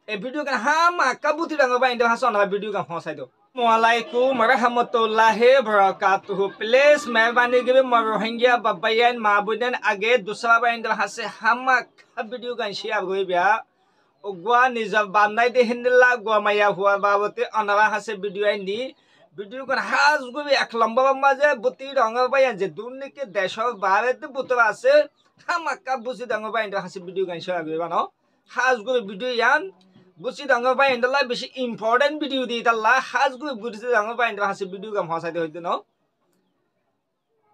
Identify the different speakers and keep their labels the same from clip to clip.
Speaker 1: e video kan ha ma kabuti dang ba indo haso na video kan phosai do Assalamualaikum warahmatullahi wabarakatuh. Please मेहरबानी के मैं Rohingya बब्बैन माबुदन आगे दूसरा बार इंदर हंसे हम वीडियो का शेयर हुई बिया उगवा निजब बांधाई दे हिंदला गुआ माया हुआ बाबते अनरा हंसे वीडियो का हाज को भी एक लंबा मजे बुती रंग बायन जे दुनिया के देशों बारे ते बुतवा से हम बुसी दंग बायन इंदर हंसे वीडियो का शेयर हुई बानो हाज को वीडियो यान बुसी दंग बायन इंदर ला बेसी इम्पोर्टेंट वीडियो दी तल्ला हाज को बुसी दंग बायन इंदर हंसे वीडियो का भाषा दे होते नो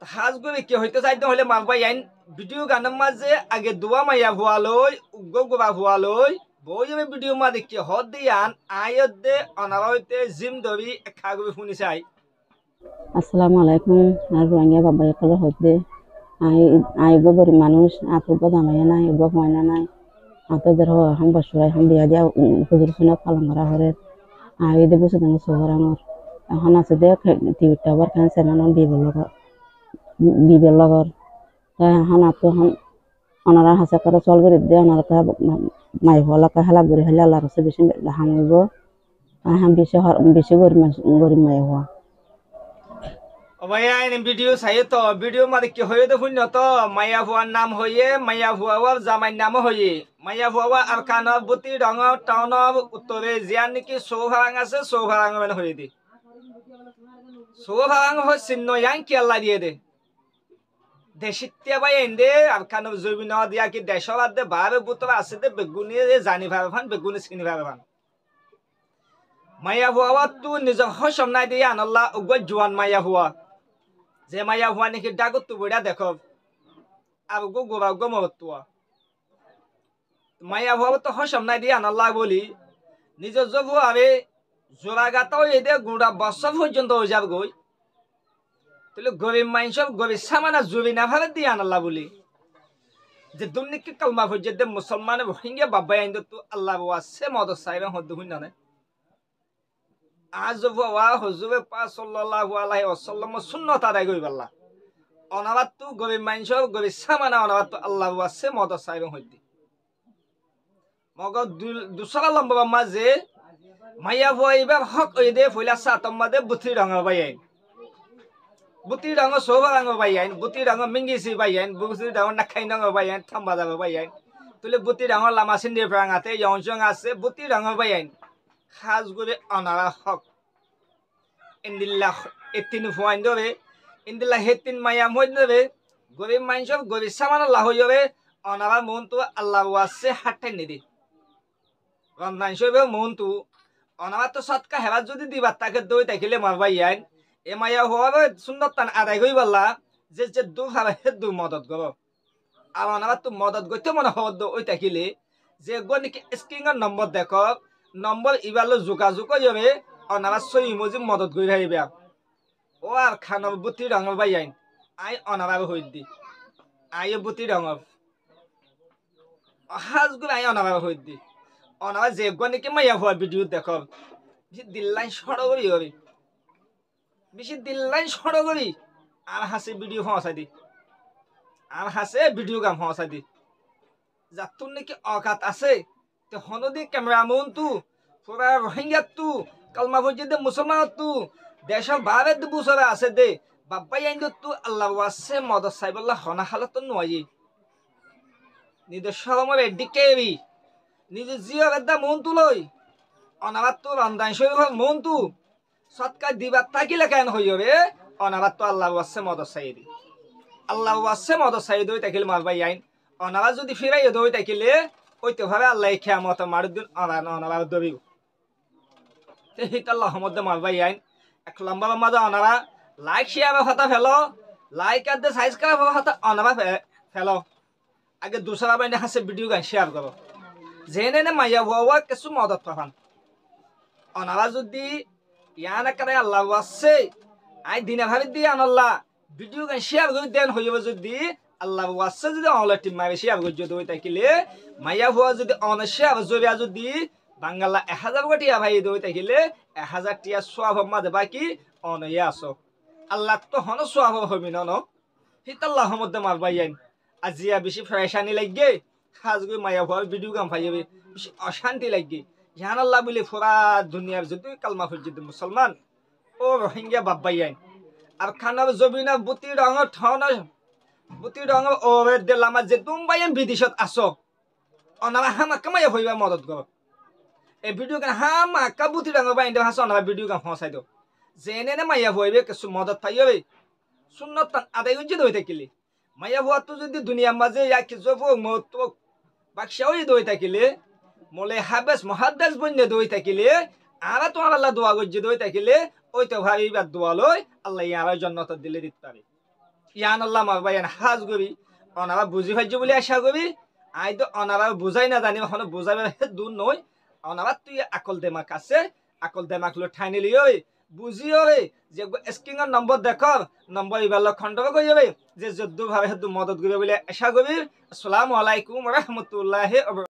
Speaker 1: हाज को भी क्या होते साइड होले मार बायन वीडियो का नम्मा जे आगे दुआ माया हुआ लोय उगो गुबा हुआ लोय बोझ में वीडियो में देखिए हद दियान आयत दे अनारोते जिम दबी खागो भी फुनी से आई
Speaker 2: अस्सलामु अलैकुम ना रोहिंग्या बाबा कल होते आई गोबर मानुष आप बदामाया ना यो होना ना आतो दर हो हम बसुराय हम बिया दिया हुजूर सुना फालंगरा हरे आई दे बुस दंग सोहरांगर हना से दे टीवी टावर खान से नान बीबे लगor हना तो हम अनारा हासा कर सॉल्व कर दे अनारा का माय होला का हला गुरी हला ला रसे बेसिन हामगो हम बेसे गोरी माय हुआ
Speaker 1: भैया इन वीडियो सही तो वीडियो में देखिए होये तो फुन तो माया हुआ नाम होये माया हुआ जामाई नाम होये माया हुआ अरकान बुती रंग टाउन उत्तरे जियान की सोभांग से सोभांग में होये दी सोभांग हो सिन्नो यांग की अल्लाह दिए दे देशित्य भाई इंदे अरकान जुबिन दिया कि देशवाद दे बारे बुतवा आसे दे बेगुनी दे जानी भावे फान बेगुनी सिनी भावे फान माया हुआ तू निज हो समनाय दिया अल्लाह उगो जुआन माया हुआ जे माया हुआ निकी डागो तू बड़ा देखो अब गो गोबा गो मवत्तुआ माया हुआ तो हो समनाय दिया अल्लाह बोली निज जब हुआ रे जोरागा तो ये दे गुड़ा बसव हो जंतो हो जाब गोई तो गरीब माइंसब गरीब सामाना जुबिना भावे दिया अल्लाह बोली जे दुनिया के कलमा हो जे दे मुसलमान रोहिंग्या बाबा आइंदो तू अल्लाह बुआ से मदद साइबे हद हुन ना आज बुआ हुजूर पाक सल्लल्लाहु अलैहि वसल्लम सुन्नत आदाय गई बल्ला अनाबात तू गरीब माइंसब गरीब सामाना अनाबात तू अल्लाह बुआ से मदद साइबे हद मग दूसरा लंबा माजे माया बुआ इबा हक ओइदे फैला सातम मादे बुथि रंग बायन बुती रंग सोबा रंग बायन बुती रंग मिंगिसी बायन बुती रंग नखाइ रंग बायन थंबा जाबा बायन तुले बुती रंग लामा सिंदे फ्रांगाते यौंजों आसे बुती रंग बायन खास गुरे अनारा हक इंदिल्ला एतिन फुआइन दोरे इंदिल्ला हेतिन माया मोइन दोरे गुरे माइंसब गुरे सामान लाहो योरे अनारा मोन तो अल्लाह वासे हटे निदि रंदानसबे मोन तो अनारा तो सतका हेबा जदि दिबा ताके दोय ताकिले मारबायन ए माया हुआ सुन्नत तान आदाय गई बल्ला जे दु हाबा हे दु मदद गरो आवाना तू मदद गइते मन हद ओइ ताकिले जे गनि के स्क्रिनर नंबर देखो नंबर इबालो जोगाजोग यबे अनाबा सही इमोजी मदद गइ राइबा ओ आर खान बुती रंग बायन आइ अनाबा होइदि आइ बुती रंग हाज गु आइ अनाबा होइदि अनाबा जे गनि के माया हुआ वीडियो देखो दिल्लाइन सड़गरि यबे बेसी दिल्लाइन सड़गरि आर हासे वीडियो फसा दी आर हासे वीडियो गाम फसा दी जातुन ने के औकात आसे ते हनदि कैमरा मन तू पूरा रोहिंग्या तू कलमा भोजे दे मुसलमान तू देश बारे दे बुसरा आसे दे बाबा याइंदो तू अल्लाह वासे मदद साइबल्ला हना हालत नोयि निदे शरमरे डिकेरी निदे जिया गदा मन तू लई अनाबात तू रंदान शरीफ मन तू सत्का दिबा ताकिले केन होयो रे अनाबात तो अल्लाह वासे मदद साइदी अल्लाह वासे मदद साइदो ताकिल मारबा याइन अनाबा जदि फिराइ दोय ताकिले ओइते भाबे अल्लाह कियामत मारदिन अनाबा दबि ते हित अल्लाह हमद मारबा याइन एक लंबा मजा अनाबा लाइक शेयर हता फेलो लाइक कर दे साइज का हता अनाबा फेलो आगे दूसरा बाइने हसे वीडियो का शेयर करो जेने ने माया हुआ केसु मदद पाफान अनाबा जदि याना करे अल्लाह वासे आई दिना भाबे दिया अल्लाह वीडियो का शेयर कर देन होइबो जदि अल्लाह वासे जदि अनला टीम मारे शेयर कर जदि ताकिले माया हुआ जदि अन शेयर जबिया जदि बांगाला 1000 गटिया भाई दोय ताकिले 1000 टिया स्वाभ मादे बाकी अन यासो अल्लाह तो हन स्वाभ होबि न हित अल्लाह हमद मारबायन आजिया बेसी फरेशानी लागे खाजगो माया हुआ वीडियो गाम फाइबे बेसी अशांति लागे ইয়ান আল্লাহ বলে পুরা দুনিয়ার যদি কালমা পর্যন্ত মুসলমান ও রোহিঙ্গা বাব্বাই আইন আর খানার জবিনা বুতি রঙর ঠন বুতি রঙর ওরে দিলামা যে তুমবাই বিদেশত আসো অনারা হামাকা মাইয়া হইবা মদত কর এই ভিডিও গান হামাকা বুতি রঙর বাইন দে হাসো অনারা ভিডিও গান ফসাই দো জেনে না মাইয়া হইবে কিছু মদত পাইবে সুন্নত আদায় হইছে দই থাকিলে মাইয়া হওয়া তো যদি দুনিয়ার মাঝে ইয়া কিছু মত বাক্সাওই দই থাকিলে মলে হাবেস মহাদ্দাস বন্যে দই থাকিলে আরা তোমার আল্লাহ দোয়া গজ্জে দই থাকিলে ওই তো ভাবিবার দোয়া লই আল্লাহ ইয়ার জন্নত দিলে দিতে পারে ইয়ান আল্লাহ মার ভাই হাজ করি অনারা বুঝি ভাজ্য বলে আশা করি আই তো অনারা বুঝাই না জানি এখন বুঝাবে দূর নয় অনারা তুই আকল দেমাক আছে আকল দেমাক লো ঠাইনি লিওই বুঝিও যে স্ক্রিনের নম্বর দেখ নম্বর এবার খন্ড করে যাবে যে যদ্দু ভাবে মদত করবে বলে আশা করি আসসালামু আলাইকুম রহমতুল্লাহ।